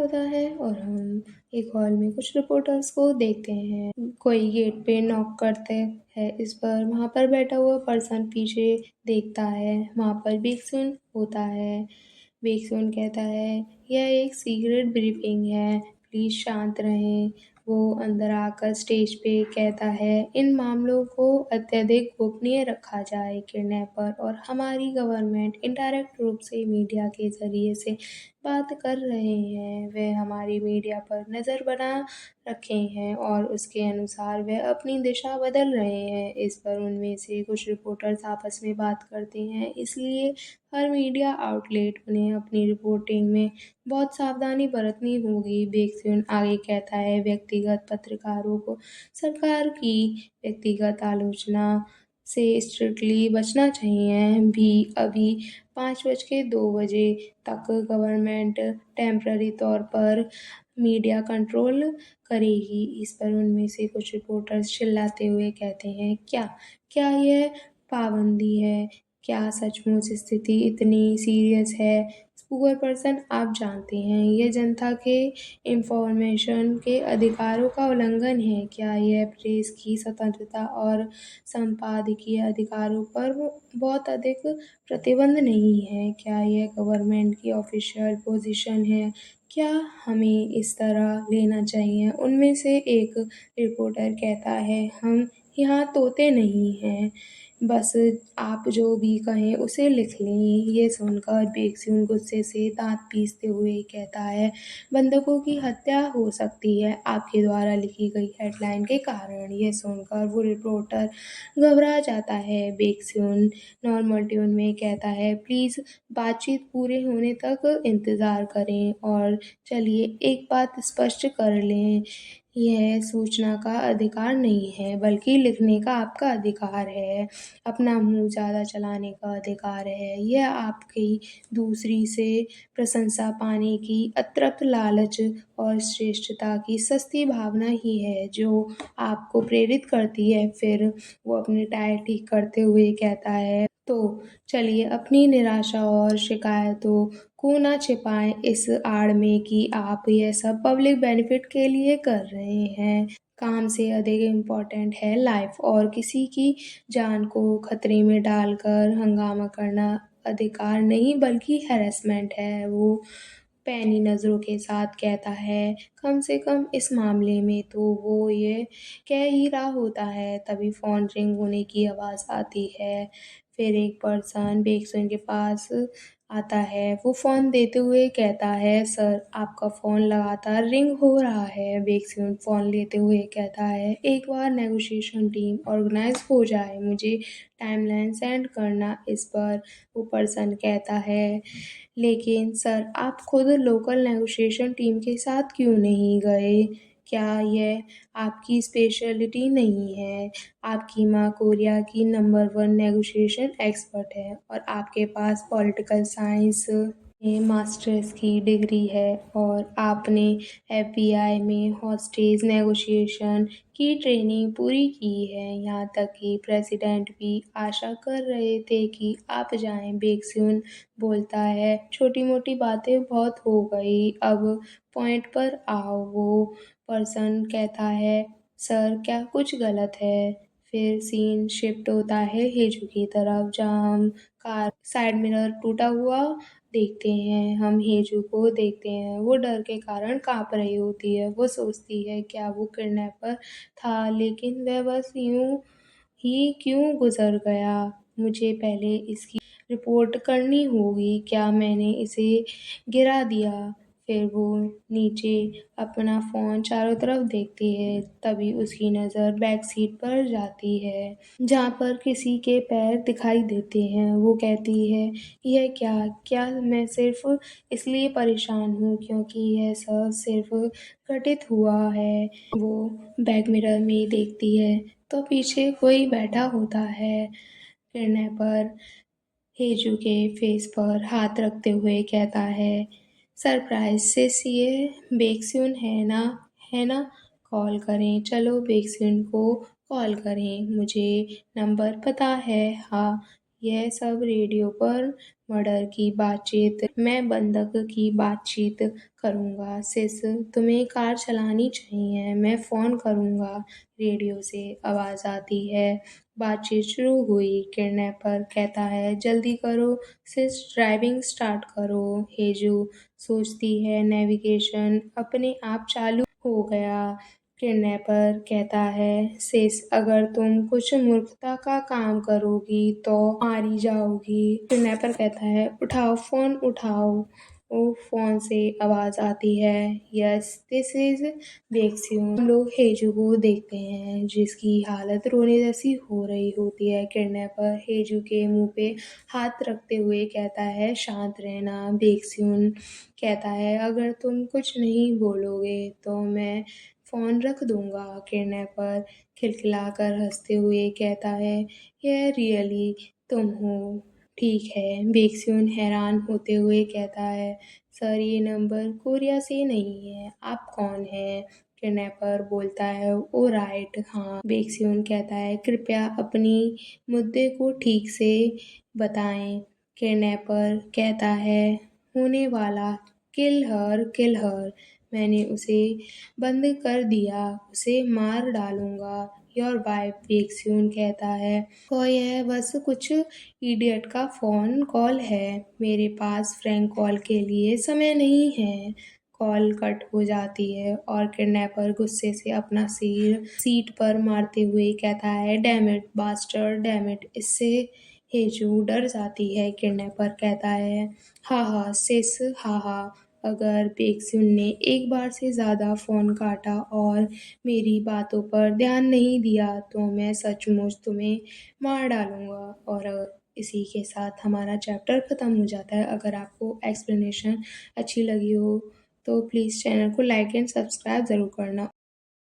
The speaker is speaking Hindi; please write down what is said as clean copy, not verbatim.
होता है और हम एक हॉल में कुछ रिपोर्टर्स को देखते हैं। कोई गेट पे नॉक करते हैं इस पर वहाँ पर बैठा हुआ पर्सन पीछे देखता है। वहाँ पर बेक्सिन होता है। बेक्सिन कहता है यह एक सीक्रेट ब्रीफिंग है, प्लीज़ शांत रहें। वो अंदर आकर स्टेज पे कहता है इन मामलों को अत्यधिक गोपनीय रखा जाए। किडनैपर और हमारी गवर्नमेंट इनडायरेक्ट रूप से मीडिया के जरिए से बात कर रहे हैं। वे हमारी मीडिया पर नज़र बना रखे हैं और उसके अनुसार वे अपनी दिशा बदल रहे हैं। इस पर उनमें से कुछ रिपोर्टर्स आपस में बात करते हैं, इसलिए हर मीडिया आउटलेट उन्हें अपनी रिपोर्टिंग में बहुत सावधानी बरतनी होगी। बेक्सिन आगे कहता है व्यक्तिगत पत्रकारों को सरकार की व्यक्तिगत आलोचना से स्ट्रिक्टली बचना चाहिए। भी अभी 5:02 तक गवर्नमेंट टेम्पररी तौर पर मीडिया कंट्रोल करेगी। इस पर उनमें से कुछ रिपोर्टर्स चिल्लाते हुए कहते हैं क्या क्या यह पाबंदी है? क्या सचमुच स्थिति इतनी सीरियस है? पुअर पर्सन, आप जानते हैं ये जनता के इंफॉर्मेशन के अधिकारों का उल्लंघन है। क्या यह प्रेस की स्वतंत्रता और संपादकीय अधिकारों पर बहुत अधिक प्रतिबंध नहीं है? क्या यह गवर्नमेंट की ऑफिशियल पोजीशन है? क्या हमें इस तरह लेना चाहिए? उनमें से एक रिपोर्टर कहता है हम यहाँ तोते नहीं हैं, बस आप जो भी कहें उसे लिख लें। ये सुनकर बेक्सिन गुस्से से दांत पीसते हुए कहता है बंधकों की हत्या हो सकती है आपके द्वारा लिखी गई हेडलाइन के कारण। ये सुनकर वो रिपोर्टर घबरा जाता है। बेक्सिन नॉर्मल ट्यून में कहता है प्लीज़ बातचीत पूरे होने तक इंतज़ार करें और चलिए एक बात स्पष्ट कर लें, यह सूचना का अधिकार नहीं है बल्कि लिखने का आपका अधिकार है। अपना मुंह ज़्यादा चलाने का अधिकार है। यह आपकी दूसरी से प्रशंसा पाने की अतृप्त लालच और श्रेष्ठता की सस्ती भावना ही है जो आपको प्रेरित करती है। फिर वो अपनी टाई ठीक करते हुए कहता है तो चलिए अपनी निराशा और शिकायतों को ना छिपाएं इस आड़ में कि आप यह सब पब्लिक बेनिफिट के लिए कर रहे हैं। काम से अधिक इम्पोर्टेंट है लाइफ, और किसी की जान को खतरे में डालकर हंगामा करना अधिकार नहीं बल्कि हैरेसमेंट है। वो पैनी नज़रों के साथ कहता है कम से कम इस मामले में तो वो ये कह ही रहा होता है। तभी फ़ोन रिंग होने की आवाज़ आती है। फिर एक पर्सन बेक्सिन के पास आता है। वो फ़ोन देते हुए कहता है सर आपका फ़ोन लगातार रिंग हो रहा है। बेक्सिन फ़ोन लेते हुए कहता है एक बार नेगोशिएशन टीम ऑर्गेनाइज हो जाए मुझे टाइमलाइन सेंड करना। इस पर वो पर्सन कहता है लेकिन सर आप खुद लोकल नेगोशिएशन टीम के साथ क्यों नहीं गए? क्या यह आपकी स्पेशलिटी नहीं है? आपकी माँ कोरिया की नंबर 1 नेगोशिएशन एक्सपर्ट है और आपके पास पॉलिटिकल साइंस में मास्टर्स की डिग्री है और आपने एफबीआई में हॉस्टेज नेगोशिएशन की ट्रेनिंग पूरी की है। यहाँ तक कि प्रेसिडेंट भी आशा कर रहे थे कि आप जाएं। बेक्सिन बोलता है छोटी मोटी बातें बहुत हो गई, अब पॉइंट पर आओ। वो पर्सन कहता है सर क्या कुछ गलत है? फिर सीन शिफ्ट होता है हेजू की तरफ जहाँ हम कार साइड मिरर टूटा हुआ देखते हैं। हम हेजू को देखते हैं, वो डर के कारण काँप रही होती है। वो सोचती है क्या वो किडनैपर था, लेकिन वह बस यूं ही क्यों गुजर गया? मुझे पहले इसकी रिपोर्ट करनी होगी। क्या मैंने इसे गिरा दिया? फिर वो नीचे अपना फ़ोन चारों तरफ देखती है। तभी उसकी नज़र बैक सीट पर जाती है जहाँ पर किसी के पैर दिखाई देते हैं। वो कहती है यह क्या क्या मैं सिर्फ इसलिए परेशान हूँ क्योंकि यह सब सिर्फ घटित हुआ है। वो बैक मिरर में देखती है तो पीछे कोई बैठा होता है। किडनैपर हेजू के फेस पर हाथ रखते हुए कहता है सरप्राइज से ये बेक्सिन है ना? कॉल करें, चलो बेक्सिन को कॉल करें, मुझे नंबर पता है। हाँ यह सब रेडियो पर मर्डर की बातचीत, मैं बंधक की बातचीत करूँगा। सिस, तुम्हें कार चलानी चाहिए, मैं फ़ोन करूँगा। रेडियो से आवाज़ आती है। बातचीत शुरू हुई। किडनैपर कहता है, जल्दी करो सिस, ड्राइविंग स्टार्ट करो। हेजू सोचती है, नेविगेशन अपने आप चालू हो गया। किडनैपर कहता है, सिस, अगर तुम कुछ मूर्खता का काम करोगी तो मारी जाओगी। किडनैपर कहता है, उठाओ फ़ोन उठाओ। ओ फ़ोन से आवाज़ आती है, यस दिस इज़ वेक्सियन। हम लोग हेजू को देखते हैं जिसकी हालत रोने जैसी हो रही होती है। किडनैपर हेजू के मुंह पे हाथ रखते हुए कहता है, शांत रहना। वेक्सियन कहता है, अगर तुम कुछ नहीं बोलोगे तो मैं फ़ोन रख दूँगा। किडनैपर खिलखिलाकर हँसते हुए कहता है, यह रियली तुम हो? ठीक है। वेक्सियन हैरान होते हुए कहता है, सर ये नंबर कोरिया से नहीं है, आप कौन हैं? किडनैपर बोलता है, ओ राइट हाँ। वेक्सियन कहता है, कृपया अपनी मुद्दे को ठीक से बताएं। किडनैपर कहता है, होने वाला किल हर। मैंने उसे बंद कर दिया, उसे मार डालूंगा। योर वाइफ, वेक्सियन कहता है, और यह बस कुछ इडियट का फ़ोन कॉल है, मेरे पास फ्रैंक कॉल के लिए समय नहीं है। कॉल कट हो जाती है और किडनैपर गुस्से से अपना सिर सीट पर मारते हुए कहता है, damn it bastard, damn it. इससे हेजू डर जाती है। किडनैपर कहता है, हा हा सिस, हा हा। अगर वेक्सियन ने एक बार से ज़्यादा फ़ोन काटा और मेरी बातों पर ध्यान नहीं दिया तो मैं सचमुच तुम्हें मार डालूँगा। और इसी के साथ हमारा चैप्टर ख़त्म हो जाता है। अगर आपको एक्सप्लेनेशन अच्छी लगी हो तो प्लीज़ चैनल को लाइक एंड सब्सक्राइब ज़रूर करना।